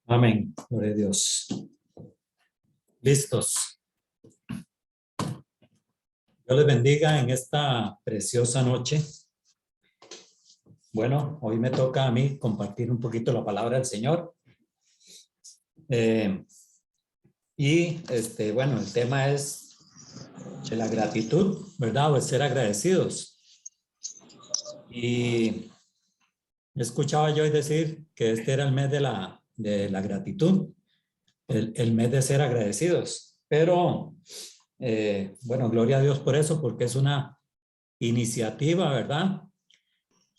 Amén. Gloria a Dios. ¿Listos? Dios les bendiga en esta preciosa noche. Bueno, hoy me toca a mí compartir un poquito la palabra del Señor. Bueno, el tema es de la gratitud, ¿verdad? O el ser agradecidos. Y escuchaba yo decir que este era el mes de la gratitud, el mes de ser agradecidos. Pero, bueno, gloria a Dios por eso, porque es una iniciativa, ¿verdad?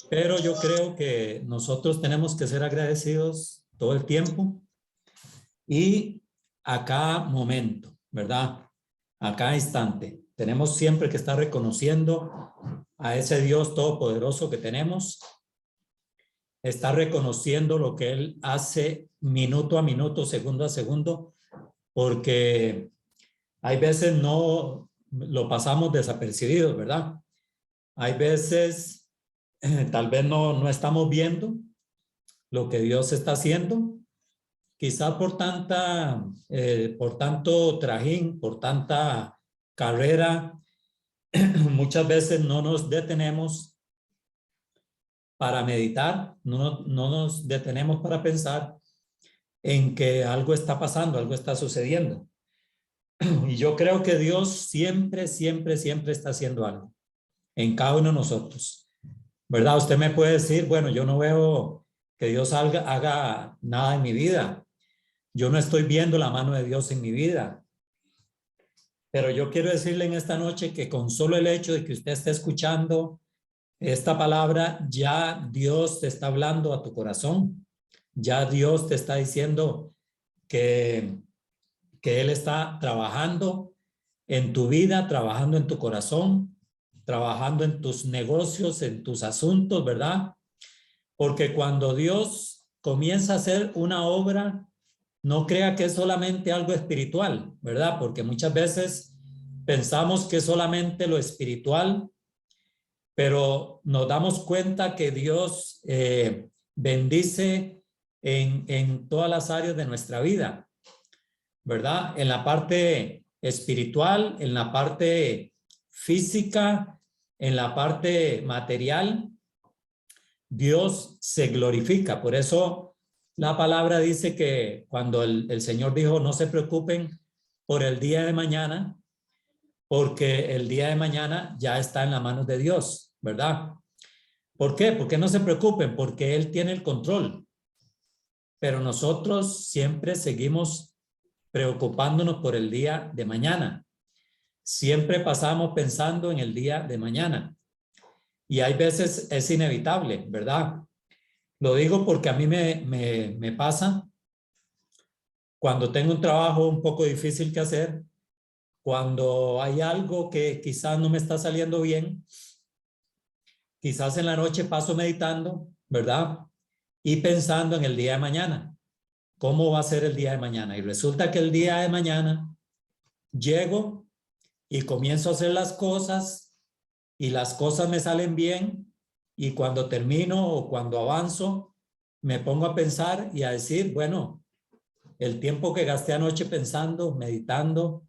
Pero yo creo que nosotros tenemos que ser agradecidos todo el tiempo y a cada momento, ¿verdad? A cada instante. Tenemos siempre que estar reconociendo a ese Dios todopoderoso que tenemos, estar reconociendo lo que Él hace minuto a minuto, segundo a segundo, porque hay veces no lo pasamos desapercibidos, ¿verdad? Hay veces tal vez no estamos viendo lo que Dios está haciendo, quizá por tanto trajín, por tanta carrera, muchas veces no nos detenemos para meditar, no nos detenemos para pensar en que algo está pasando, algo está sucediendo. Y yo creo que Dios siempre está haciendo algo en cada uno de nosotros, ¿verdad? Usted me puede decir, bueno, yo no veo que Dios haga nada en mi vida. Yo no estoy viendo la mano de Dios en mi vida. Pero yo quiero decirle en esta noche que con solo el hecho de que usted esté escuchando esta palabra, ya Dios te está hablando a tu corazón. Ya Dios te está diciendo que Él está trabajando en tu vida, trabajando en tu corazón, trabajando en tus negocios, en tus asuntos, ¿verdad? Porque cuando Dios comienza a hacer una obra, no crea que es solamente algo espiritual, ¿verdad? Porque muchas veces pensamos que es solamente lo espiritual, pero nos damos cuenta que Dios bendice en todas las áreas de nuestra vida, ¿verdad? En la parte espiritual, en la parte física, en la parte material, Dios se glorifica. Por eso la palabra dice que cuando el Señor dijo, no se preocupen por el día de mañana, porque el día de mañana ya está en las manos de Dios, ¿verdad? ¿Por qué? Porque no se preocupen, porque Él tiene el control. Pero nosotros siempre seguimos preocupándonos por el día de mañana. Siempre pasamos pensando en el día de mañana. Y hay veces es inevitable, ¿verdad? Lo digo porque a mí me pasa cuando tengo un trabajo un poco difícil que hacer, cuando hay algo que quizás no me está saliendo bien, quizás en la noche paso meditando, ¿verdad? Y pensando en el día de mañana. ¿Cómo va a ser el día de mañana? Y resulta que el día de mañana llego y comienzo a hacer las cosas y las cosas me salen bien y cuando termino o cuando avanzo me pongo a pensar y a decir, bueno, el tiempo que gasté anoche pensando, meditando,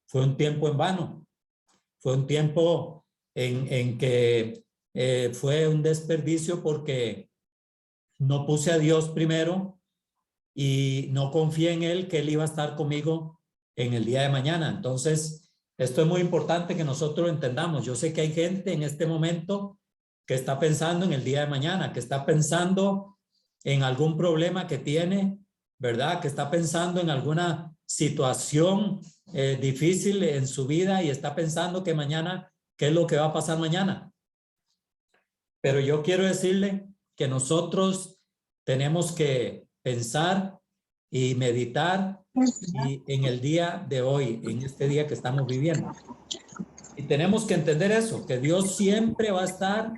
fue un tiempo en vano. Fue un tiempo en que fue un desperdicio porque no puse a Dios primero y no confié en Él que Él iba a estar conmigo en el día de mañana. Entonces, esto es muy importante que nosotros lo entendamos. Yo sé que hay gente en este momento que está pensando en el día de mañana, que está pensando en algún problema que tiene, ¿verdad? Que está pensando en alguna situación difícil en su vida y está pensando que mañana, ¿qué es lo que va a pasar mañana? Pero yo quiero decirle que nosotros tenemos que pensar y meditar en el día de hoy, en este día que estamos viviendo. Y tenemos que entender eso, que Dios siempre va a estar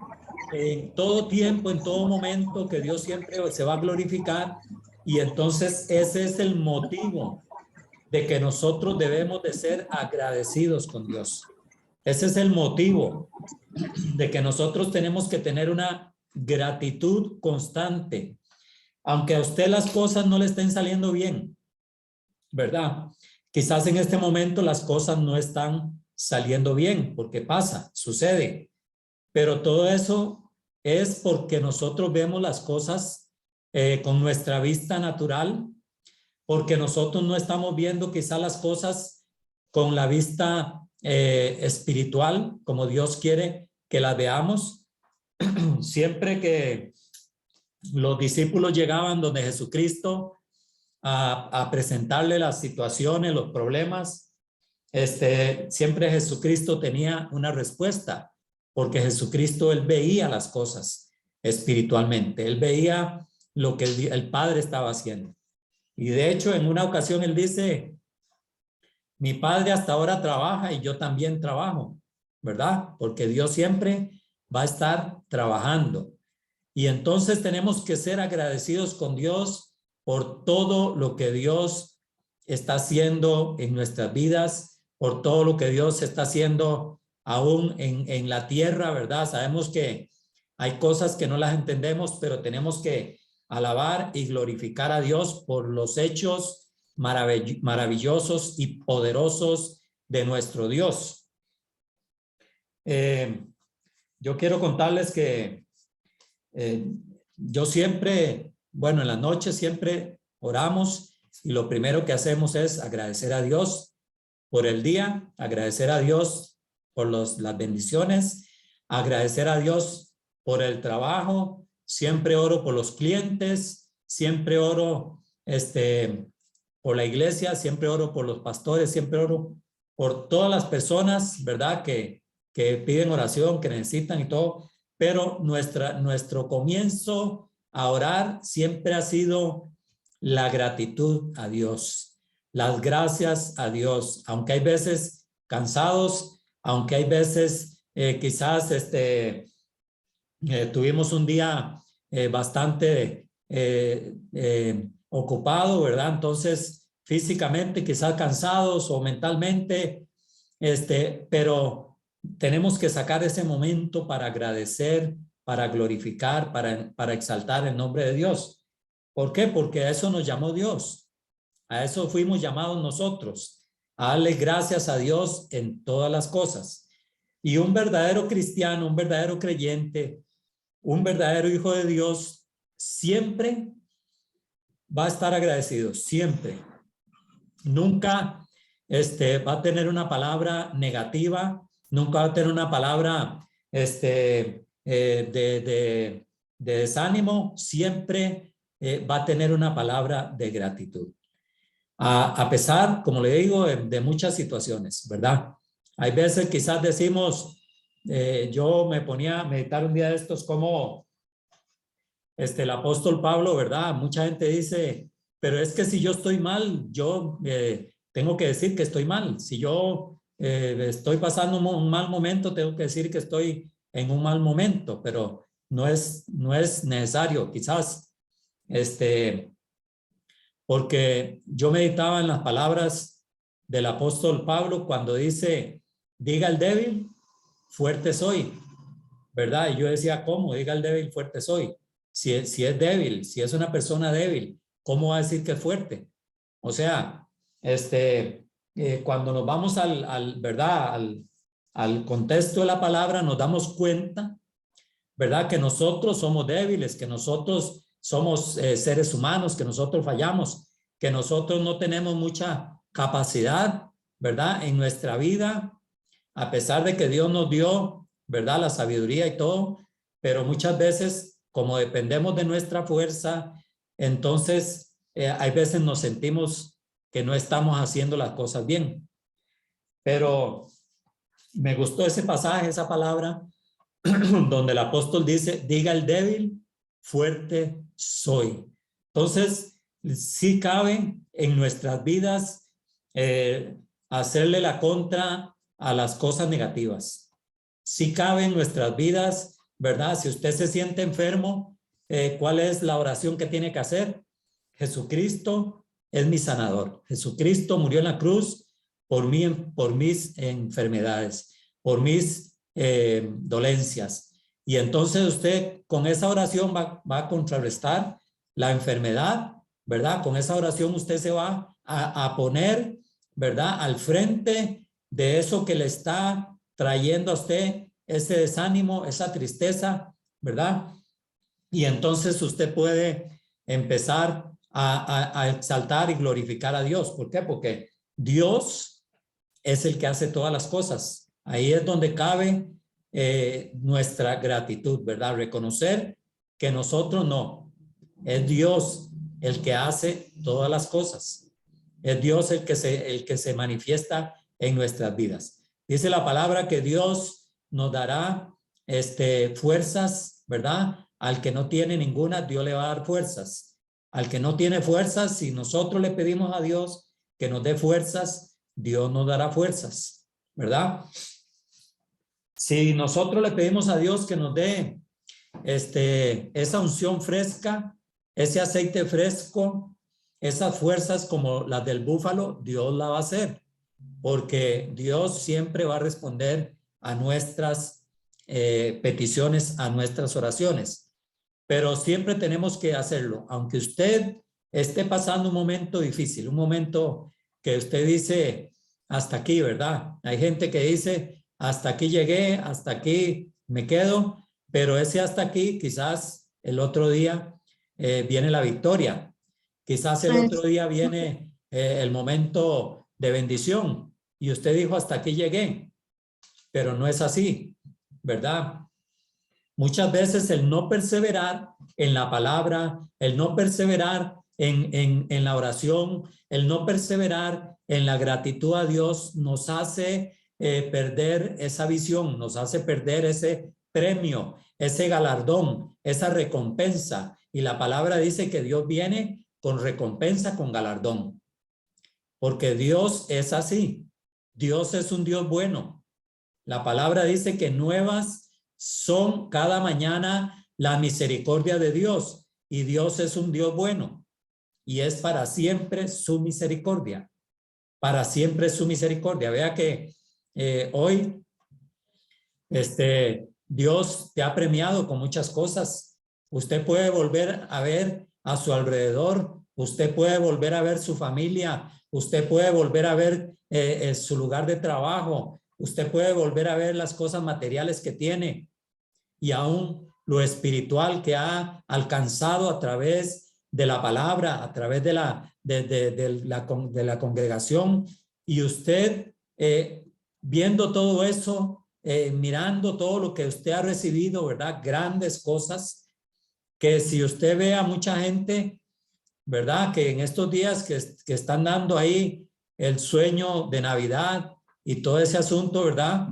en todo tiempo, en todo momento, que Dios siempre se va a glorificar. Y entonces ese es el motivo de que nosotros debemos de ser agradecidos con Dios. Ese es el motivo de que nosotros tenemos que tener una gratitud constante. Aunque a usted las cosas no le estén saliendo bien, ¿verdad? Quizás en este momento las cosas no están saliendo bien, porque pasa, sucede. Pero todo eso es porque nosotros vemos las cosas con nuestra vista natural, porque nosotros no estamos viendo quizás las cosas con la vista espiritual, como Dios quiere que las veamos. Siempre que los discípulos llegaban donde Jesucristo a presentarle las situaciones, los problemas, siempre Jesucristo tenía una respuesta, porque Jesucristo, él veía las cosas espiritualmente, él veía lo que el Padre estaba haciendo. Y de hecho, en una ocasión él dice, mi Padre hasta ahora trabaja y yo también trabajo, ¿verdad? Porque Dios siempre va a estar trabajando. Y entonces tenemos que ser agradecidos con Dios por todo lo que Dios está haciendo en nuestras vidas, por todo lo que Dios está haciendo aún en la tierra, ¿verdad? Sabemos que hay cosas que no las entendemos, pero tenemos que alabar y glorificar a Dios por los hechos maravillosos y poderosos de nuestro Dios. Yo quiero contarles que yo siempre, bueno, en la noche siempre oramos y lo primero que hacemos es agradecer a Dios por el día, agradecer a Dios por las bendiciones, agradecer a Dios por el trabajo. Siempre oro por los clientes, siempre oro por la iglesia, siempre oro por los pastores, siempre oro por todas las personas, ¿verdad? Que piden oración, que necesitan y todo. Pero nuestro comienzo a orar siempre ha sido la gratitud a Dios, las gracias a Dios, aunque hay veces cansados, aunque hay veces quizás tuvimos un día bastante ocupado, ¿verdad? Entonces, físicamente quizás cansados o mentalmente, pero tenemos que sacar ese momento para agradecer, para glorificar, para exaltar el nombre de Dios. ¿Por qué? Porque a eso nos llamó Dios. A eso fuimos llamados nosotros, a darle gracias a Dios en todas las cosas. Y un verdadero cristiano, un verdadero creyente, un verdadero hijo de Dios, siempre va a estar agradecido, siempre. Nunca va a tener una palabra negativa, nunca va a tener una palabra de desánimo, siempre va a tener una palabra de gratitud. A pesar, como le digo, de muchas situaciones, ¿verdad? Hay veces quizás decimos, yo me ponía a meditar un día de estos como el apóstol Pablo, ¿verdad? Mucha gente dice, pero es que si yo estoy mal, yo tengo que decir que estoy mal. Si yo estoy pasando un mal momento, tengo que decir que estoy en un mal momento, pero no es necesario, quizás, porque yo meditaba en las palabras del apóstol Pablo cuando dice, diga el débil, fuerte soy, ¿verdad? Y yo decía, ¿cómo? Diga el débil, fuerte soy. Si es débil, si es una persona débil, ¿cómo va a decir que es fuerte? O sea, cuando nos vamos ¿verdad? Al contexto de la palabra, nos damos cuenta, ¿verdad? Que nosotros somos débiles, que nosotros somos seres humanos, que nosotros fallamos, que nosotros no tenemos mucha capacidad, ¿verdad? En nuestra vida, a pesar de que Dios nos dio, ¿verdad? La sabiduría y todo, pero muchas veces, como dependemos de nuestra fuerza, entonces hay veces nos sentimos que no estamos haciendo las cosas bien. Pero me gustó ese pasaje, esa palabra, donde el apóstol dice, diga el débil, fuerte soy. Entonces, sí cabe en nuestras vidas hacerle la contra a las cosas negativas. Sí cabe en nuestras vidas, ¿verdad? Si usted se siente enfermo, ¿cuál es la oración que tiene que hacer? Jesucristo es mi sanador. Jesucristo murió en la cruz por mis enfermedades, por mis dolencias. Y entonces usted con esa oración va a contrarrestar la enfermedad, ¿verdad? Con esa oración usted se va a poner, ¿verdad? Al frente de eso que le está trayendo a usted ese desánimo, esa tristeza, ¿verdad? Y entonces usted puede empezar a exaltar y glorificar a Dios. ¿Por qué? Porque Dios es el que hace todas las cosas. Ahí es donde cabe nuestra gratitud, ¿verdad? Reconocer que nosotros no. Es Dios el que hace todas las cosas. Es Dios el que se manifiesta en nuestras vidas. Dice la palabra que Dios nos dará fuerzas, ¿verdad? Al que no tiene ninguna, Dios le va a dar fuerzas. Al que no tiene fuerzas, si nosotros le pedimos a Dios que nos dé fuerzas, Dios nos dará fuerzas, ¿verdad? Si nosotros le pedimos a Dios que nos dé esa unción fresca, ese aceite fresco, esas fuerzas como las del búfalo, Dios la va a hacer, porque Dios siempre va a responder a nuestras peticiones, a nuestras oraciones. Pero siempre tenemos que hacerlo, aunque usted esté pasando un momento difícil, un momento que usted dice, hasta aquí, ¿verdad? Hay gente que dice, hasta aquí llegué, hasta aquí me quedo, pero ese hasta aquí, quizás el otro día viene la victoria, quizás el otro día viene el momento de bendición y usted dijo, hasta aquí llegué, pero no es así, ¿verdad? Muchas veces el no perseverar en la palabra, el no perseverar en la oración, el no perseverar en la gratitud a Dios nos hace perder esa visión, nos hace perder ese premio, ese galardón, esa recompensa. Y la palabra dice que Dios viene con recompensa, con galardón. Porque Dios es así. Dios es un Dios bueno. La palabra dice que nuevas son cada mañana la misericordia de Dios, y Dios es un Dios bueno y es para siempre su misericordia, para siempre su misericordia. Vea que hoy Dios te ha premiado con muchas cosas. Usted puede volver a ver a su alrededor, usted puede volver a ver su familia, usted puede volver a ver su lugar de trabajo, usted puede volver a ver las cosas materiales que tiene y aún lo espiritual que ha alcanzado a través de la palabra, a través de la congregación. Y usted viendo todo eso, mirando todo lo que usted ha recibido, ¿verdad? Grandes cosas que si usted ve a mucha gente, ¿verdad? Que en estos días que están dando ahí el sueño de Navidad y todo ese asunto, ¿verdad?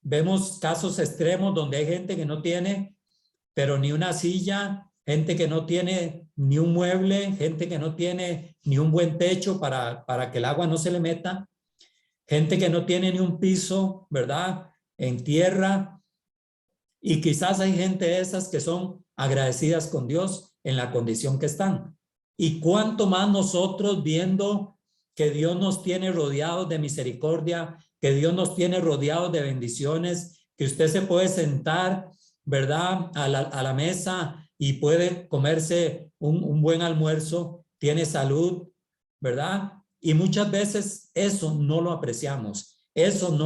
Vemos casos extremos donde hay gente que no tiene, pero ni una silla, gente que no tiene ni un mueble, gente que no tiene ni un buen techo para que el agua no se le meta, gente que no tiene ni un piso, ¿verdad? En tierra. Y quizás hay gente de esas que son agradecidas con Dios en la condición que están. Y cuánto más nosotros viendo que Dios nos tiene rodeados de misericordia, que Dios nos tiene rodeados de bendiciones, que usted se puede sentar, ¿verdad? A la mesa y puede comerse un buen almuerzo, tiene salud, ¿verdad? Y muchas veces eso no lo apreciamos, eso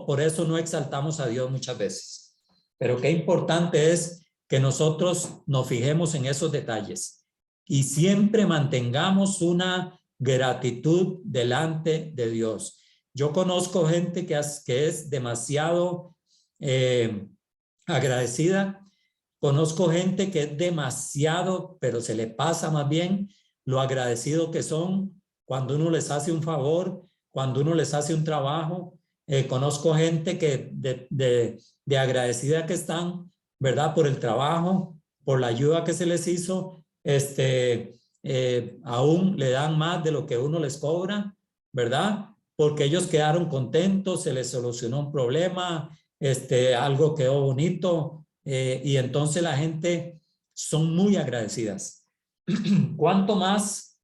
por eso no exaltamos a Dios muchas veces. Pero qué importante es que nosotros nos fijemos en esos detalles y siempre mantengamos una gratitud delante de Dios. Yo conozco gente que es demasiado agradecida. Conozco gente que es demasiado, pero se le pasa más bien lo agradecido que son cuando uno les hace un favor, cuando uno les hace un trabajo. Conozco gente que de agradecida que están, ¿verdad? Por el trabajo, por la ayuda que se les hizo, aún le dan más de lo que uno les cobra, ¿verdad? Porque ellos quedaron contentos, se les solucionó un problema, algo quedó bonito, y entonces la gente son muy agradecidas. ¿Cuánto más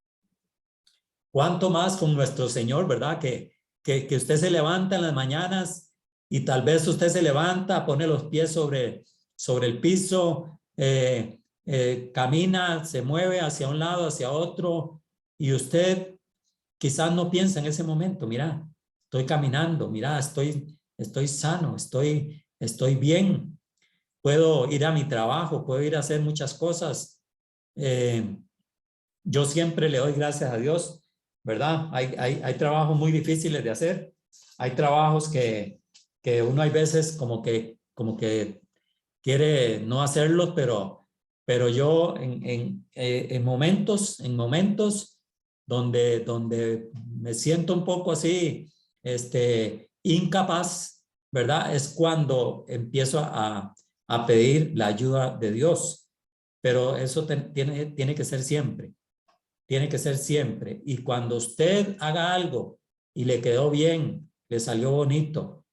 con nuestro Señor, verdad? Que usted se levanta en las mañanas y tal vez usted se levanta, pone los pies sobre sobre el piso, camina, se mueve hacia un lado, hacia otro, y usted quizás no piensa en ese momento, mira, estoy caminando, mira, estoy sano, estoy bien, puedo ir a mi trabajo, puedo ir a hacer muchas cosas. Yo siempre le doy gracias a Dios, ¿verdad? Hay trabajos muy difíciles de hacer, hay trabajos que uno hay veces como que quiere no hacerlos, pero yo en momentos donde me siento un poco así, incapaz, ¿verdad? Es cuando empiezo a pedir la ayuda de Dios, pero eso tiene que ser siempre, tiene que ser siempre. Y cuando usted haga algo y le quedó bien, le salió bonito,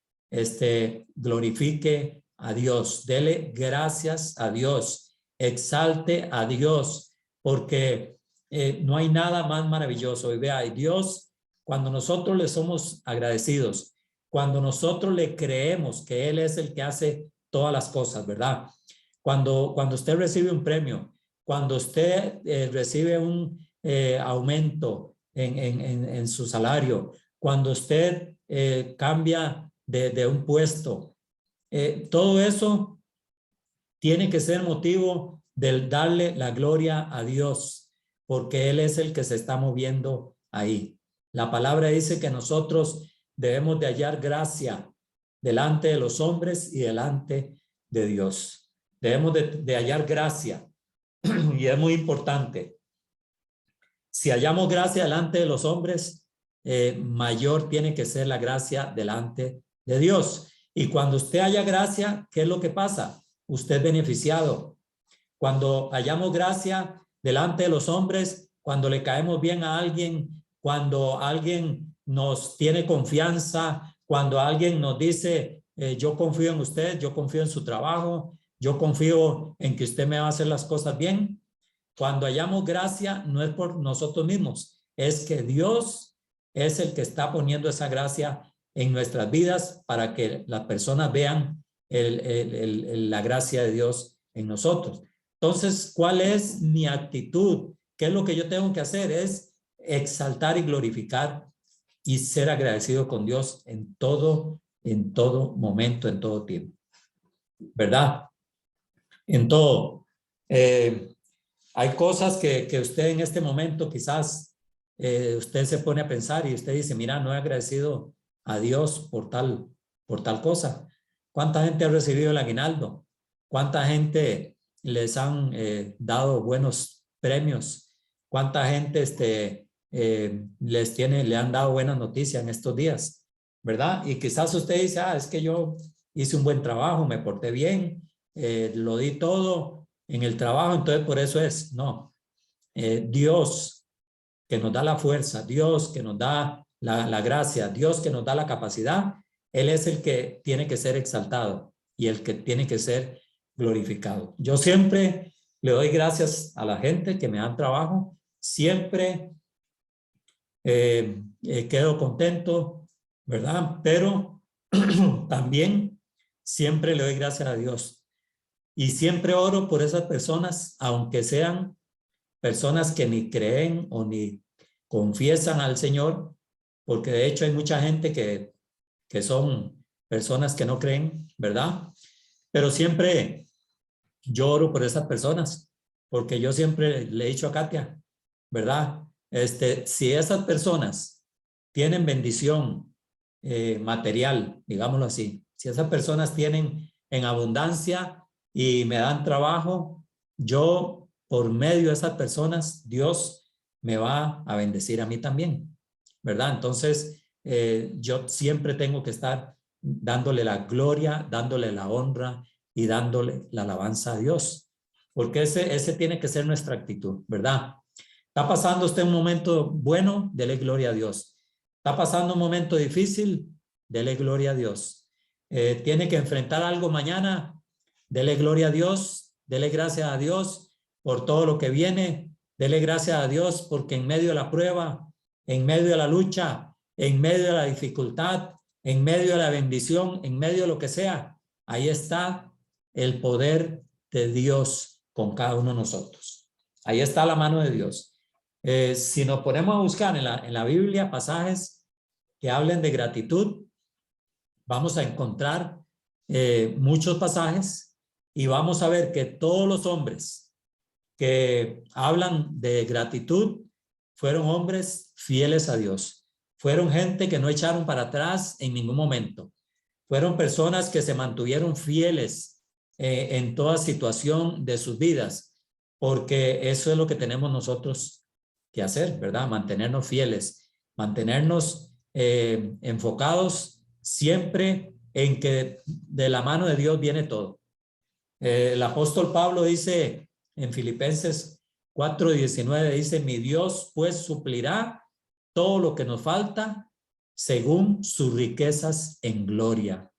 glorifique a Dios, dele gracias a Dios, exalte a Dios, porque no hay nada más maravilloso. Y vea, Dios, cuando nosotros le somos agradecidos, cuando nosotros le creemos que Él es el que hace todas las cosas, ¿verdad? Cuando usted recibe un premio, cuando usted recibe un aumento en su salario, cuando usted cambia de un puesto, todo eso tiene que ser motivo del darle la gloria a Dios, porque Él es el que se está moviendo ahí. La palabra dice que nosotros debemos de hallar gracia delante de los hombres y delante de Dios. Debemos de hallar gracia y es muy importante. Si hallamos gracia delante de los hombres, mayor tiene que ser la gracia delante de Dios. Y cuando usted haya gracia, ¿qué es lo que pasa? Usted es beneficiado. Cuando hallamos gracia delante de los hombres, cuando le caemos bien a alguien, cuando alguien nos tiene confianza, cuando alguien nos dice, yo confío en usted, yo confío en su trabajo, yo confío en que usted me va a hacer las cosas bien. Cuando hallamos gracia, no es por nosotros mismos, es que Dios es el que está poniendo esa gracia en nuestras vidas para que las personas vean la gracia de Dios en nosotros. Entonces, ¿cuál es mi actitud? ¿Qué es lo que yo tengo que hacer? Es exaltar y glorificar y ser agradecido con Dios en todo momento, en todo tiempo. ¿Verdad? En todo. Hay cosas que usted en este momento quizás usted se pone a pensar y usted dice, mira, no he agradecido a Dios por tal cosa. ¿Cuánta gente ha recibido el aguinaldo? ¿Cuánta gente les han dado buenos premios? ¿Cuánta gente le han dado buenas noticias en estos días? ¿Verdad? Y quizás usted dice, es que yo hice un buen trabajo, me porté bien, lo di todo en el trabajo, entonces por eso es. No, Dios que nos da la fuerza, Dios que nos da la gracia, Dios que nos da la capacidad, Él es el que tiene que ser exaltado y el que tiene que ser glorificado. Yo siempre le doy gracias a la gente que me dan trabajo, siempre quedo contento, ¿verdad? Pero también siempre le doy gracias a Dios. Y siempre oro por esas personas, aunque sean personas que ni creen o ni confiesan al Señor, porque de hecho hay mucha gente que son personas que no creen, ¿verdad? Pero siempre yo oro por esas personas, porque yo siempre le he dicho a Katia, ¿verdad? Si esas personas tienen bendición material, digámoslo así, si esas personas tienen en abundancia y me dan trabajo, yo por medio de esas personas, Dios me va a bendecir a mí también, ¿verdad? Entonces, yo siempre tengo que estar dándole la gloria, dándole la honra y dándole la alabanza a Dios, porque ese tiene que ser nuestra actitud, ¿verdad? ¿Está pasando usted un momento bueno? Dele gloria a Dios. ¿Está pasando un momento difícil? Dele gloria a Dios. ¿Tiene que enfrentar algo mañana? Dele gloria a Dios. Dele gracias a Dios por todo lo que viene. Dele gracias a Dios porque en medio de la prueba, en medio de la lucha, en medio de la dificultad, en medio de la bendición, en medio de lo que sea, ahí está el poder de Dios con cada uno de nosotros. Ahí está la mano de Dios. Si nos ponemos a buscar en la Biblia pasajes que hablen de gratitud, vamos a encontrar muchos pasajes y vamos a ver que todos los hombres que hablan de gratitud fueron hombres fieles a Dios. Fueron gente que no echaron para atrás en ningún momento. Fueron personas que se mantuvieron fieles en toda situación de sus vidas, porque eso es lo que tenemos nosotros que hacer, ¿verdad? Mantenernos fieles, mantenernos enfocados siempre en que de la mano de Dios viene todo. El apóstol Pablo dice en Filipenses 4:19, dice, mi Dios pues suplirá todo lo que nos falta según sus riquezas en gloria,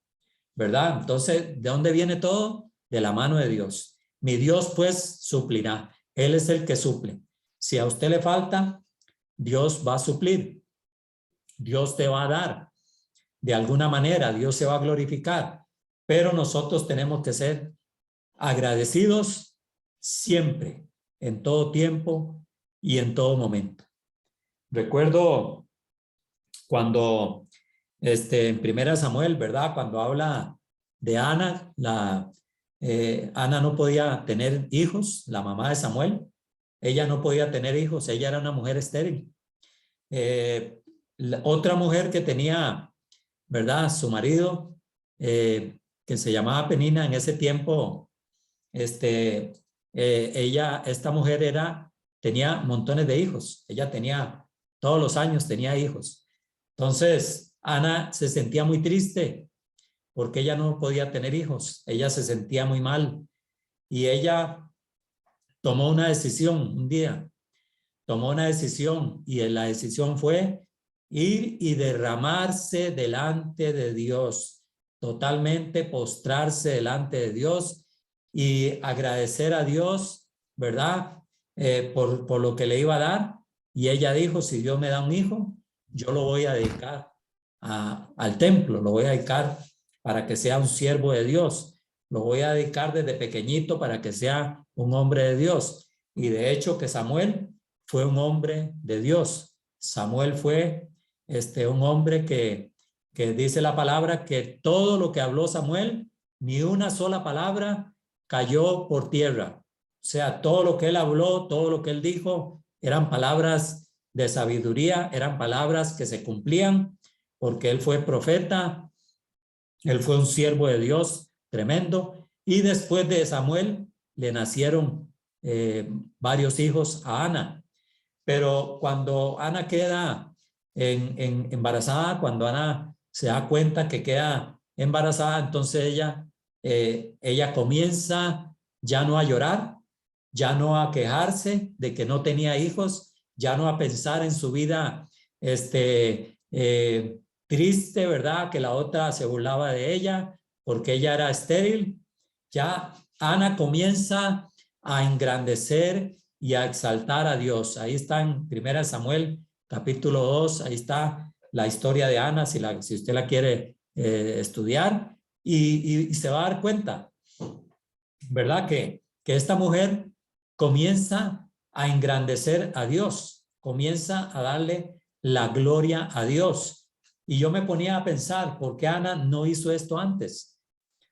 ¿verdad? Entonces, ¿de dónde viene todo? De la mano de Dios. Mi Dios pues suplirá. Él es el que suple. Si a usted le falta, Dios va a suplir. Dios te va a dar. De alguna manera, Dios se va a glorificar. Pero nosotros tenemos que ser agradecidos siempre, en todo tiempo y en todo momento. Recuerdo cuando en Primera Samuel, ¿verdad? Cuando habla de Ana, Ana no podía tener hijos, la mamá de Samuel, ella no podía tener hijos, ella era una mujer estéril. Otra mujer que tenía, ¿verdad? Su marido, que se llamaba Penina en ese tiempo, esta mujer tenía montones de hijos, ella tenía, todos los años tenía hijos. Entonces, Ana se sentía muy triste porque ella no podía tener hijos, ella se sentía muy mal y ella tomó una decisión un día, tomó una decisión y la decisión fue ir y derramarse delante de Dios, totalmente postrarse delante de Dios y agradecer a Dios, ¿verdad? Por lo que le iba a dar. Y ella dijo, si Dios me da un hijo, yo lo voy a dedicar al templo, lo voy a dedicar para que sea un siervo de Dios. Lo voy a dedicar desde pequeñito para que sea un hombre de Dios. Y de hecho que Samuel fue un hombre de Dios. Samuel fue un hombre que dice la palabra que todo lo que habló Samuel, ni una sola palabra cayó por tierra. O sea, todo lo que él habló, todo lo que él dijo, eran palabras de sabiduría, eran palabras que se cumplían, porque él fue profeta, él fue un siervo de Dios tremendo, y después de Samuel le nacieron varios hijos a Ana. Pero cuando Ana queda embarazada, cuando Ana se da cuenta que queda embarazada, entonces ella comienza ya no a llorar, ya no a quejarse de que no tenía hijos, ya no a pensar en su vida triste, ¿verdad? Que la otra se burlaba de ella porque ella era estéril. Ya Ana comienza a engrandecer y a exaltar a Dios. Ahí está en 1 Samuel capítulo 2, ahí está la historia de Ana, si usted la quiere estudiar, y se va a dar cuenta, ¿verdad? Que esta mujer comienza a engrandecer a Dios, comienza a darle la gloria a Dios. Y yo me ponía a pensar, ¿por qué Ana no hizo esto antes?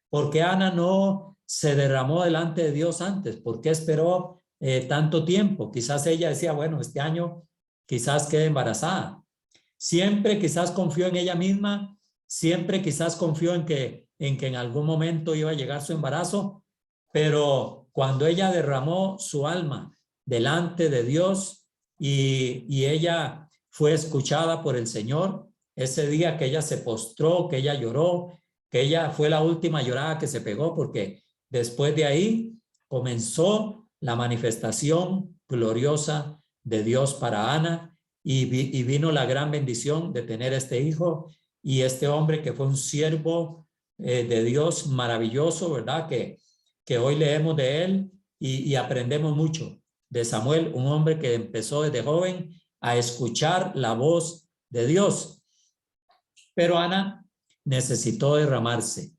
¿Por qué Ana no se derramó delante de Dios antes? ¿Por qué esperó tanto tiempo? Quizás ella decía, bueno, este año quizás quede embarazada. Siempre quizás confió en ella misma, siempre quizás confió en que en algún momento iba a llegar su embarazo, pero cuando ella derramó su alma delante de Dios y ella fue escuchada por el Señor, ese día que ella se postró, que ella lloró, que ella fue la última llorada que se pegó, porque después de ahí comenzó la manifestación gloriosa de Dios para Ana y vino la gran bendición de tener este hijo y este hombre que fue un siervo de Dios maravilloso, ¿verdad? Que hoy leemos de él y aprendemos mucho de Samuel, un hombre que empezó desde joven a escuchar la voz de Dios. Pero Ana necesitó derramarse.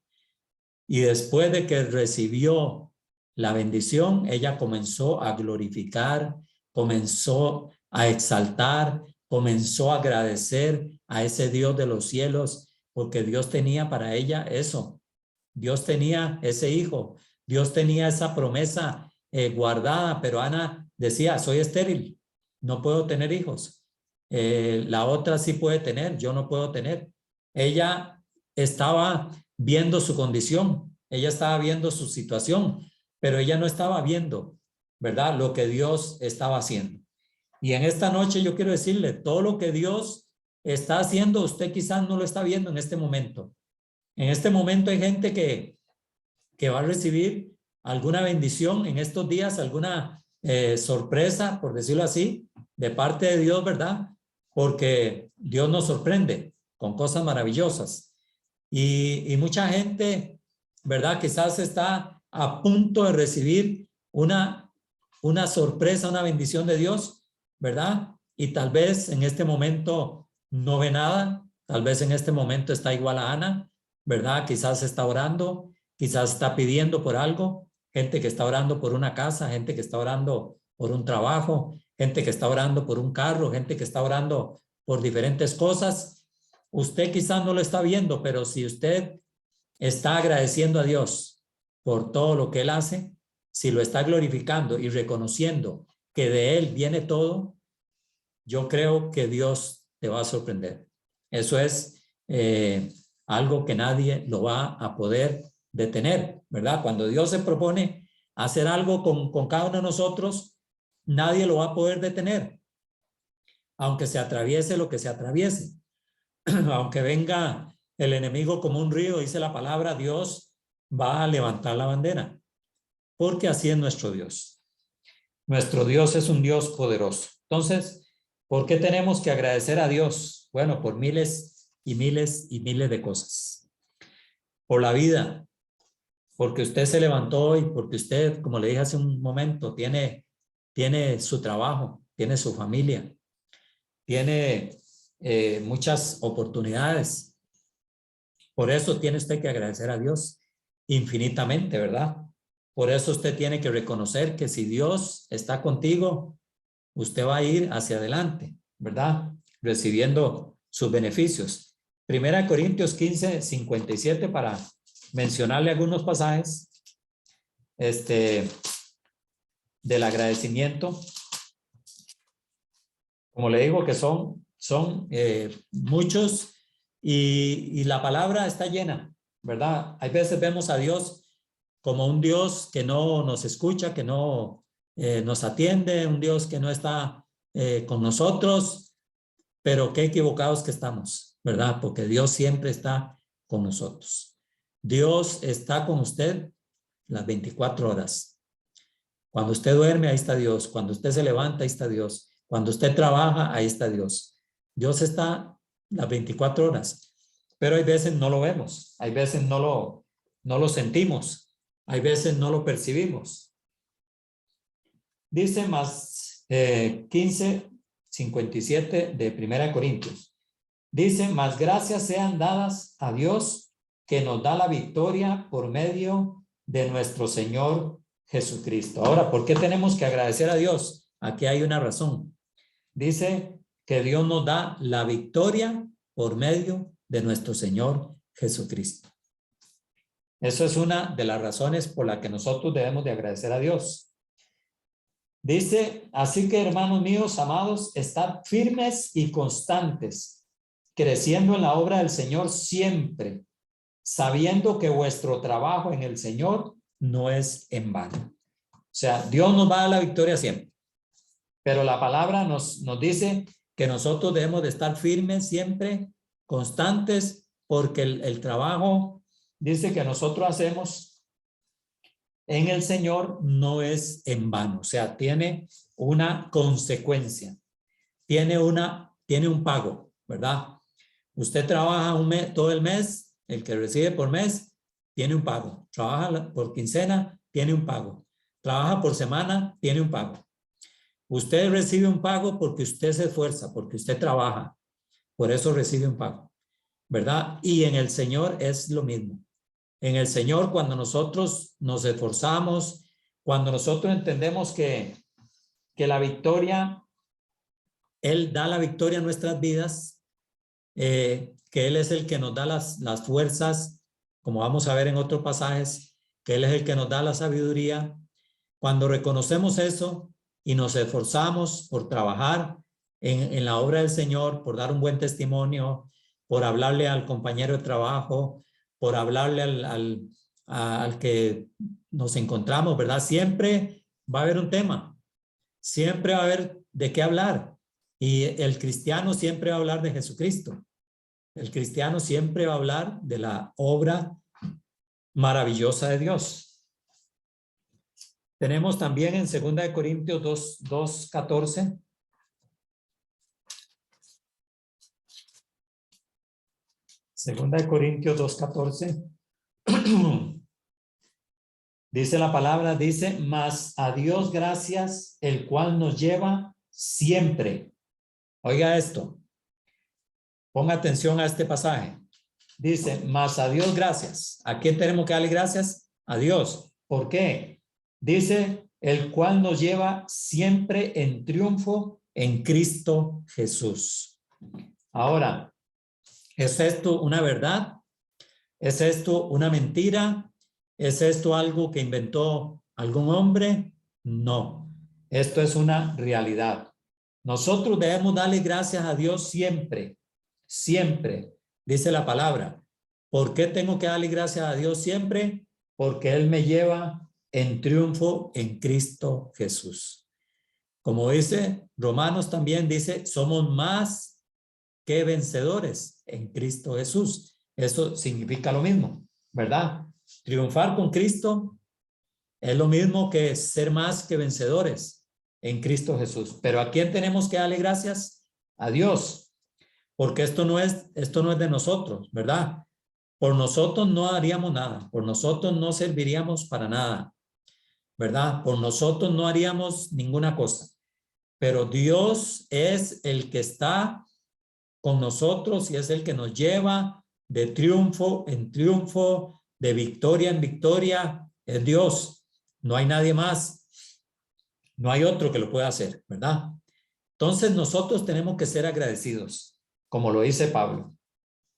Y después de que recibió la bendición, ella comenzó a glorificar, comenzó a exaltar, comenzó a agradecer a ese Dios de los cielos, porque Dios tenía para ella eso. Dios tenía ese hijo, Dios tenía esa promesa guardada, pero Ana decía, soy estéril, no puedo tener hijos. La otra sí puede tener, yo no puedo tener. Ella estaba viendo su condición, ella estaba viendo su situación, pero ella no estaba viendo, ¿verdad? Lo que Dios estaba haciendo. Y en esta noche yo quiero decirle, todo lo que Dios está haciendo, usted quizás no lo está viendo en este momento. En este momento hay gente que va a recibir alguna bendición en estos días, alguna sorpresa, por decirlo así, de parte de Dios, ¿verdad? Porque Dios nos sorprende con cosas maravillosas. Y mucha gente, ¿verdad? Quizás está a punto de recibir una sorpresa, una bendición de Dios, ¿verdad? Y tal vez en este momento no ve nada, tal vez en este momento está igual a Ana, ¿verdad? Quizás está orando, quizás está pidiendo por algo, gente que está orando por una casa, gente que está orando por un trabajo, gente que está orando por un carro, gente que está orando por diferentes cosas. Usted quizás no lo está viendo, pero si usted está agradeciendo a Dios por todo lo que Él hace, si lo está glorificando y reconociendo que de Él viene todo, yo creo que Dios te va a sorprender. Eso es algo que nadie lo va a poder detener, ¿verdad? Cuando Dios se propone hacer algo con cada uno de nosotros, nadie lo va a poder detener, aunque se atraviese lo que se atraviese. Aunque venga el enemigo como un río, dice la palabra, Dios va a levantar la bandera, porque así es nuestro Dios. Nuestro Dios es un Dios poderoso. Entonces, ¿por qué tenemos que agradecer a Dios? Bueno, por miles y miles y miles de cosas. Por la vida, porque usted se levantó hoy, porque usted, como le dije hace un momento, tiene su trabajo, tiene su familia, tiene muchas oportunidades. Por eso tiene usted que agradecer a Dios infinitamente, ¿verdad? Por eso usted tiene que reconocer que si Dios está contigo, usted va a ir hacia adelante, ¿verdad? Recibiendo sus beneficios. Primera Corintios 15, 57, para mencionarle algunos pasajes del agradecimiento. Como le digo que son muchos y la palabra está llena, ¿verdad? Hay veces vemos a Dios como un Dios que no nos escucha, que no nos atiende, un Dios que no está con nosotros, pero qué equivocados que estamos, ¿verdad? Porque Dios siempre está con nosotros. Dios está con usted las 24 horas. Cuando usted duerme, ahí está Dios. Cuando usted se levanta, ahí está Dios. Cuando usted trabaja, ahí está Dios. Dios está las 24 horas, pero hay veces no lo vemos, hay veces no lo sentimos, hay veces no lo percibimos. Dice más 15, 57 de Primera Corintios. Dice, más gracias sean dadas a Dios que nos da la victoria por medio de nuestro Señor Jesucristo. Ahora, ¿por qué tenemos que agradecer a Dios? Aquí hay una razón. Dice que Dios nos da la victoria por medio de nuestro Señor Jesucristo. Eso es una de las razones por la que nosotros debemos de agradecer a Dios. Dice, así que hermanos míos, amados, estad firmes y constantes, creciendo en la obra del Señor siempre, sabiendo que vuestro trabajo en el Señor no es en vano. O sea, Dios nos va a dar la victoria siempre. Pero la palabra nos dice que nosotros debemos de estar firmes siempre, constantes, porque el trabajo, dice que nosotros hacemos en el Señor no es en vano. O sea, tiene una consecuencia, tiene un pago, ¿verdad? Usted trabaja todo el mes, el que recibe por mes, tiene un pago. Trabaja por quincena, tiene un pago. Trabaja por semana, tiene un pago. Usted recibe un pago porque usted se esfuerza, porque usted trabaja. Por eso recibe un pago, ¿verdad? Y en el Señor es lo mismo. en el Señor, cuando nosotros nos esforzamos, cuando nosotros entendemos que la victoria, Él da la victoria en nuestras vidas, que Él es el que nos da las fuerzas, como vamos a ver en otros pasajes, que Él es el que nos da la sabiduría. Cuando reconocemos eso y nos esforzamos por trabajar en la obra del Señor, por dar un buen testimonio, por hablarle al compañero de trabajo, por hablarle al que nos encontramos, ¿verdad? Siempre va a haber un tema, siempre va a haber de qué hablar. Y el cristiano siempre va a hablar de Jesucristo. El cristiano siempre va a hablar de la obra maravillosa de Dios. Tenemos también en 2 Corintios 2:14. Segunda de Corintios 2:14. Dice la palabra, dice, mas a Dios gracias, el cual nos lleva siempre. Oiga esto. Ponga atención a este pasaje. Dice, mas a Dios gracias. ¿A quién tenemos que darle gracias? A Dios. ¿Por qué? Dice, el cual nos lleva siempre en triunfo en Cristo Jesús. Ahora, ¿es esto una verdad? ¿Es esto una mentira? ¿Es esto algo que inventó algún hombre? No. Esto es una realidad. Nosotros debemos darle gracias a Dios siempre. Siempre, dice la palabra. ¿Por qué tengo que darle gracias a Dios siempre? Porque Él me lleva en triunfo en Cristo Jesús. Como dice Romanos también dice, somos más que vencedores en Cristo Jesús. Eso significa lo mismo, ¿verdad? Triunfar con Cristo es lo mismo que ser más que vencedores en Cristo Jesús. Pero ¿a quién tenemos que darle gracias? A Dios. Porque esto no es de nosotros, ¿verdad? Por nosotros no haríamos nada, por nosotros no serviríamos para nada, ¿verdad? Por nosotros no haríamos ninguna cosa. Pero Dios es el que está con nosotros y es el que nos lleva de triunfo en triunfo, de victoria en victoria. Es Dios, no hay nadie más, no hay otro que lo pueda hacer, ¿verdad? Entonces nosotros tenemos que ser agradecidos, como lo dice Pablo,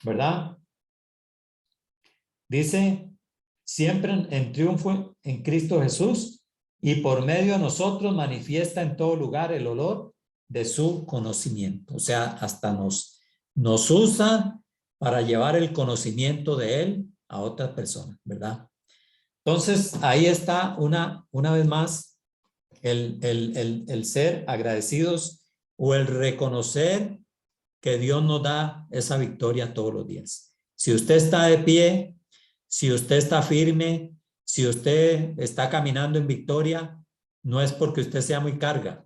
¿verdad? Dice, siempre en triunfo en Cristo Jesús y por medio de nosotros manifiesta en todo lugar el olor de su conocimiento. O sea, hasta nos usa para llevar el conocimiento de Él a otras personas, ¿verdad? Entonces, ahí está una vez más el ser agradecidos o el reconocer que Dios nos da esa victoria todos los días. Si usted está de pie, si usted está firme, si usted está caminando en victoria, no es porque usted sea muy carga,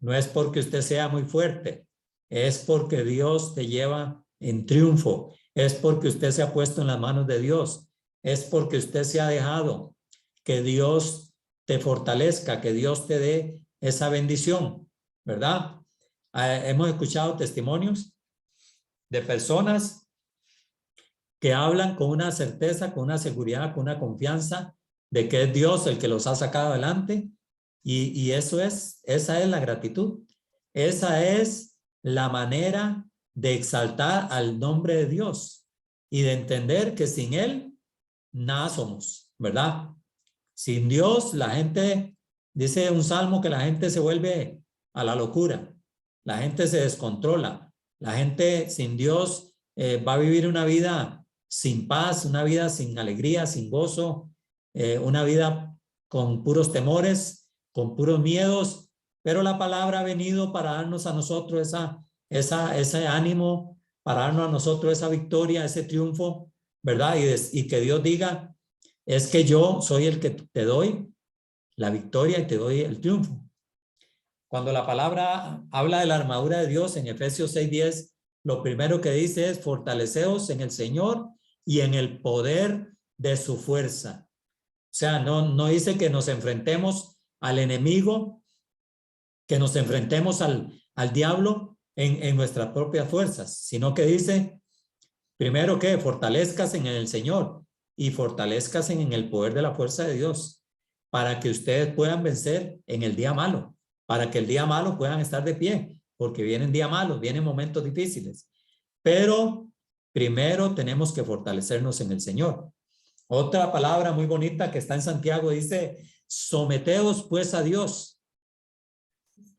no es porque usted sea muy fuerte, es porque Dios te lleva en triunfo, es porque usted se ha puesto en las manos de Dios, es porque usted se ha dejado que Dios te fortalezca, que Dios te dé esa bendición, ¿verdad? Hemos escuchado testimonios de personas que hablan con una certeza, con una seguridad, con una confianza de que es Dios el que los ha sacado adelante y esa es la gratitud. Esa es la manera de exaltar al nombre de Dios y de entender que sin Él nada somos, ¿verdad? Sin Dios la gente, dice un salmo que la gente se vuelve a la locura, la gente se descontrola, la gente sin Dios va a vivir una vida sin paz, una vida sin alegría, sin gozo, una vida con puros temores, con puros miedos, pero la palabra ha venido para darnos a nosotros ese ánimo, para darnos a nosotros esa victoria, ese triunfo, ¿verdad? Y que Dios diga, es que yo soy el que te doy la victoria y te doy el triunfo. Cuando la palabra habla de la armadura de Dios en Efesios 6:10, lo primero que dice es fortaleceos en el Señor y en el poder de su fuerza. O sea, no dice que nos enfrentemos al enemigo, que nos enfrentemos al diablo en nuestras propias fuerzas, sino que dice, primero que fortalezcas en el Señor y fortalezcanse en el poder de la fuerza de Dios, para que ustedes puedan vencer en el día malo, para que el día malo puedan estar de pie, porque vienen días malos, vienen momentos difíciles. Pero primero tenemos que fortalecernos en el Señor. Otra palabra muy bonita que está en Santiago dice, someteos pues a Dios,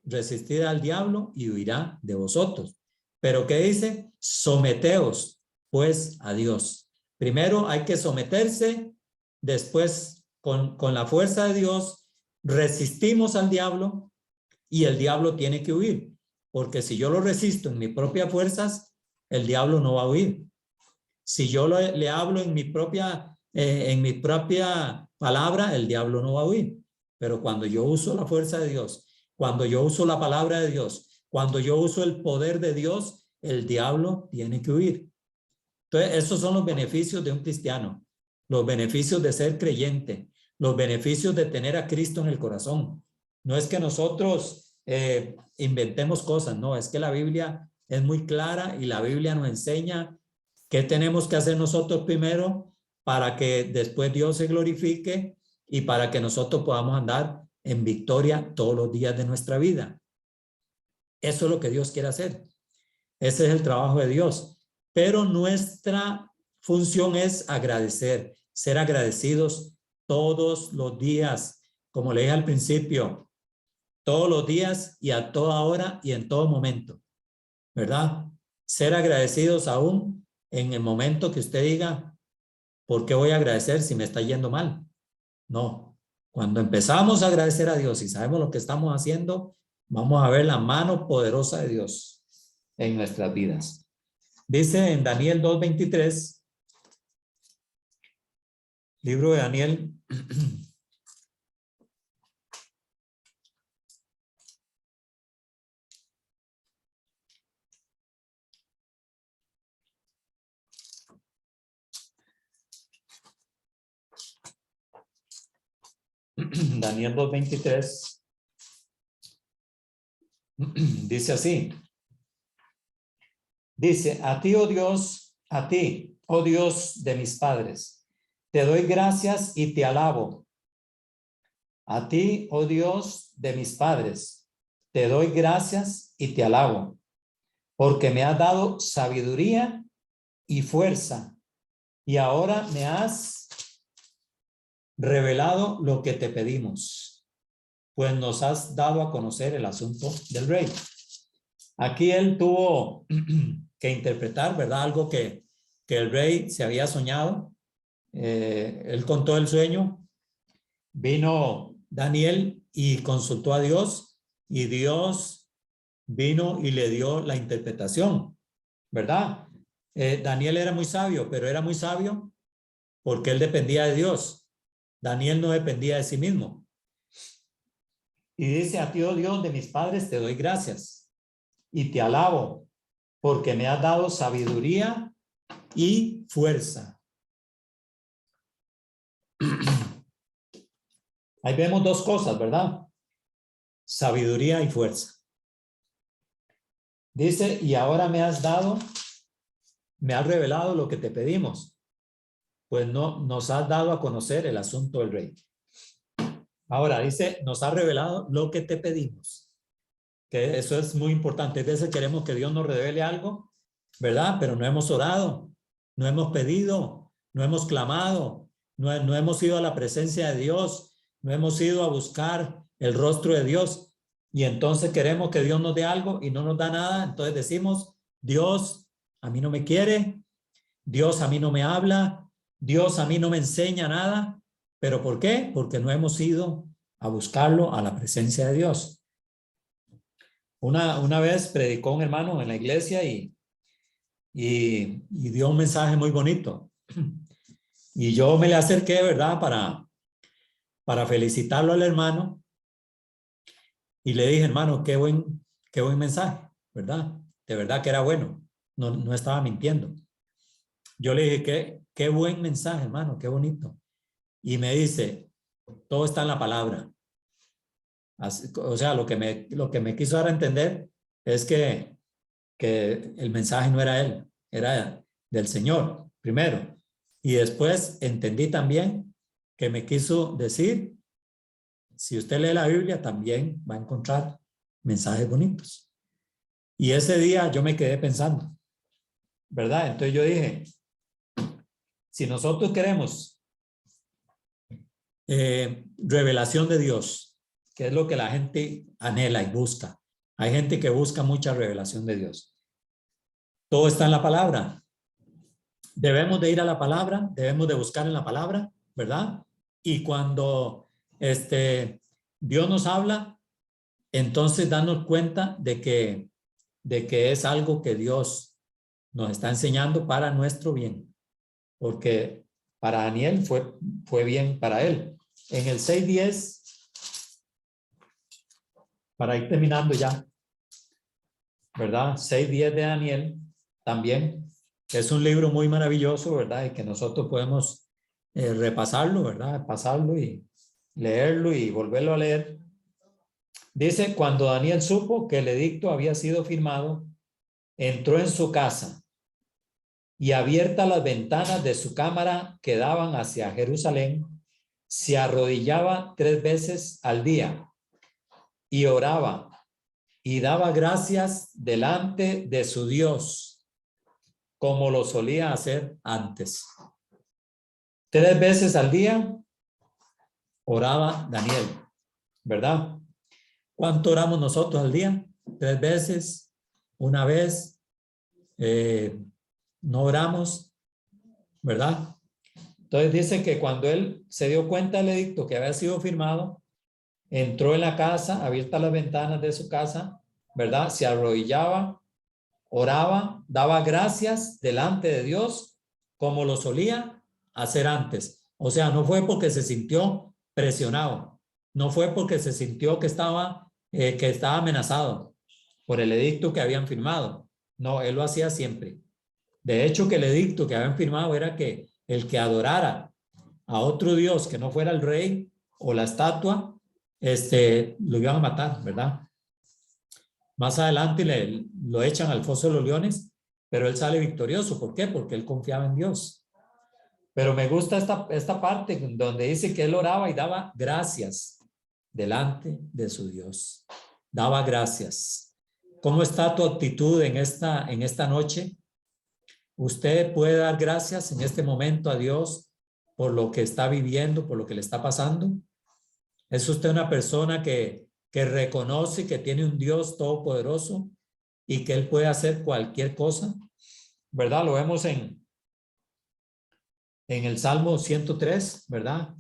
resistid al diablo y huirá de vosotros. Pero ¿qué dice? Someteos pues a Dios. Primero hay que someterse, después con la fuerza de Dios resistimos al diablo y el diablo tiene que huir. Porque si yo lo resisto en mis propias fuerzas, el diablo no va a huir. Si yo le hablo en mi propia palabra, el diablo no va a huir. Pero cuando yo uso la fuerza de Dios, cuando yo uso la palabra de Dios, cuando yo uso el poder de Dios, el diablo tiene que huir. Entonces, esos son los beneficios de un cristiano, los beneficios de ser creyente, los beneficios de tener a Cristo en el corazón. No es que nosotros inventemos cosas, no, es que la Biblia es muy clara y la Biblia nos enseña qué tenemos que hacer nosotros primero para que después Dios se glorifique y para que nosotros podamos andar en victoria todos los días de nuestra vida. Eso es lo que Dios quiere hacer. Ese es el trabajo de Dios. Pero nuestra función es agradecer, ser agradecidos todos los días, como le dije al principio, todos los días y a toda hora y en todo momento, ¿verdad? Ser agradecidos aún en el momento que usted diga, ¿por qué voy a agradecer si me está yendo mal? No, cuando empezamos a agradecer a Dios y sabemos lo que estamos haciendo, vamos a ver la mano poderosa de Dios en nuestras vidas. Dice en Daniel 2:23, libro de Daniel, Daniel 2:23, dice así, dice, a ti, oh Dios, a ti, oh Dios de mis padres, te doy gracias y te alabo. A ti, oh Dios de mis padres, te doy gracias y te alabo, porque me has dado sabiduría y fuerza, y ahora me has revelado lo que te pedimos, pues nos has dado a conocer el asunto del rey. Aquí él tuvo que interpretar, ¿verdad? Algo que el rey se había soñado. Él contó el sueño, vino Daniel y consultó a Dios y Dios vino y le dio la interpretación, ¿verdad? Daniel era muy sabio, pero era muy sabio porque él dependía de Dios. Daniel no dependía de sí mismo. Y dice, a ti, oh Dios de mis padres, te doy gracias y te alabo porque me has dado sabiduría y fuerza. Ahí vemos dos cosas, ¿verdad? Sabiduría y fuerza. Dice, y ahora me has revelado lo que te pedimos, pues no nos has dado a conocer el asunto del rey. Ahora dice, nos ha revelado lo que te pedimos, que eso es muy importante. A veces queremos que Dios nos revele algo, ¿verdad? Pero no hemos orado, no hemos pedido, no hemos clamado, no hemos ido a la presencia de Dios, no hemos ido a buscar el rostro de Dios. Y entonces queremos que Dios nos dé algo y no nos da nada. Entonces decimos, Dios a mí no me quiere, Dios a mí no me habla, Dios a mí no me enseña nada. ¿Pero por qué? Porque no hemos ido a buscarlo a la presencia de Dios. Una vez predicó un hermano en la iglesia y dio un mensaje muy bonito. Y yo me le acerqué, ¿verdad? Para felicitarlo al hermano. Y le dije, hermano, qué buen mensaje, ¿verdad? De verdad que era bueno. No estaba mintiendo. Yo le dije, qué buen mensaje, hermano, qué bonito. Y me dice, todo está en la palabra. Así, o sea, lo que me quiso dar a entender es que el mensaje no era él, era del Señor, primero. Y después entendí también que me quiso decir, si usted lee la Biblia también va a encontrar mensajes bonitos. Y ese día yo me quedé pensando, ¿verdad? Entonces yo dije, si nosotros queremos revelación de Dios, que es lo que la gente anhela y busca. Hay gente que busca mucha revelación de Dios. Todo está en la palabra. Debemos de ir a la palabra, debemos de buscar en la palabra, ¿verdad? Y cuando Dios nos habla, entonces darnos cuenta de que es algo que Dios nos está enseñando para nuestro bien. Porque para Daniel fue bien para él. En el 6:10, para ir terminando ya, ¿verdad? 6:10 de Daniel también es un libro muy maravilloso, ¿verdad? Y que nosotros podemos repasarlo, ¿verdad? Pasarlo y leerlo y volverlo a leer. Dice, cuando Daniel supo que el edicto había sido firmado, entró en su casa y abiertas las ventanas de su cámara que daban hacia Jerusalén, se arrodillaba 3 veces al día y oraba y daba gracias delante de su Dios, como lo solía hacer antes. 3 veces al día oraba Daniel, ¿verdad? ¿Cuánto oramos nosotros al día? 3 veces, una vez, no oramos, ¿verdad? Entonces dice que cuando él se dio cuenta del edicto que había sido firmado, entró en la casa, abiertas las ventanas de su casa, ¿verdad? Se arrodillaba, oraba, daba gracias delante de Dios como lo solía hacer antes. O sea, no fue porque se sintió presionado, no fue porque se sintió que estaba amenazado por el edicto que habían firmado. No, él lo hacía siempre. De hecho, que el edicto que habían firmado era que el que adorara a otro Dios que no fuera el rey o la estatua, lo iban a matar, ¿verdad? Más adelante lo echan al foso de los leones, pero él sale victorioso. ¿Por qué? Porque él confiaba en Dios. Pero me gusta esta parte donde dice que él oraba y daba gracias delante de su Dios. Daba gracias. ¿Cómo está tu actitud en esta noche? Usted puede dar gracias en este momento a Dios por lo que está viviendo, por lo que le está pasando. ¿Es usted una persona que reconoce que tiene un Dios todopoderoso y que Él puede hacer cualquier cosa? ¿Verdad? Lo vemos en el Salmo 103, ¿verdad?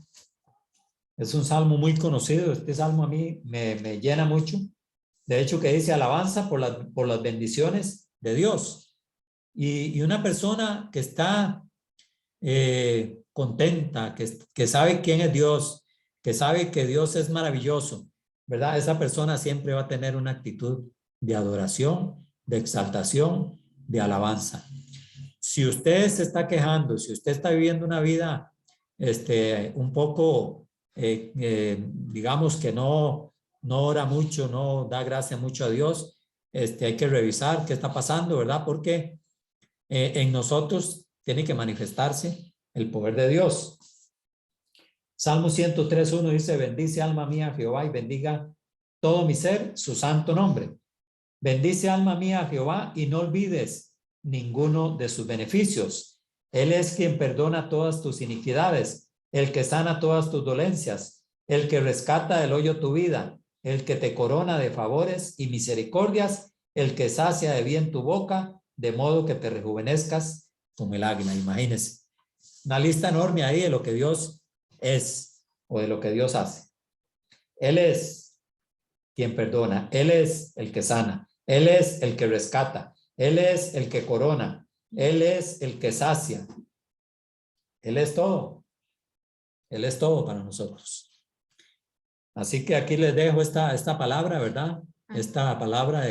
Es un salmo muy conocido. Este salmo a mí me llena mucho. De hecho, que dice alabanza por las bendiciones de Dios. Y una persona que está contenta, que sabe quién es Dios, que sabe que Dios es maravilloso, ¿verdad? Esa persona siempre va a tener una actitud de adoración, de exaltación, de alabanza. Si usted se está quejando, si usted está viviendo una vida un poco, digamos que no ora mucho, no da gracia mucho a Dios, hay que revisar qué está pasando, ¿verdad? Porque en nosotros tiene que manifestarse el poder de Dios. Salmo 103:1 dice, bendice alma mía a Jehová y bendiga todo mi ser su santo nombre. Bendice alma mía a Jehová y no olvides ninguno de sus beneficios. Él es quien perdona todas tus iniquidades, el que sana todas tus dolencias, el que rescata del hoyo tu vida, el que te corona de favores y misericordias, el que sacia de bien tu boca, de modo que te rejuvenezcas como el águila. Imagínense. Una lista enorme ahí de lo que Dios es o de lo que Dios hace. Él es quien perdona, Él es el que sana, Él es el que rescata, Él es el que corona, Él es el que sacia. Él es todo. Él es todo para nosotros. Así que aquí les dejo esta palabra, ¿verdad? Esta palabra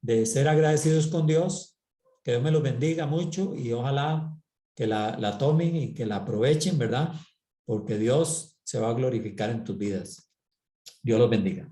de ser agradecidos con Dios. Que Dios me los bendiga mucho y ojalá que la tomen y que la aprovechen, ¿verdad? Porque Dios se va a glorificar en tus vidas. Dios los bendiga.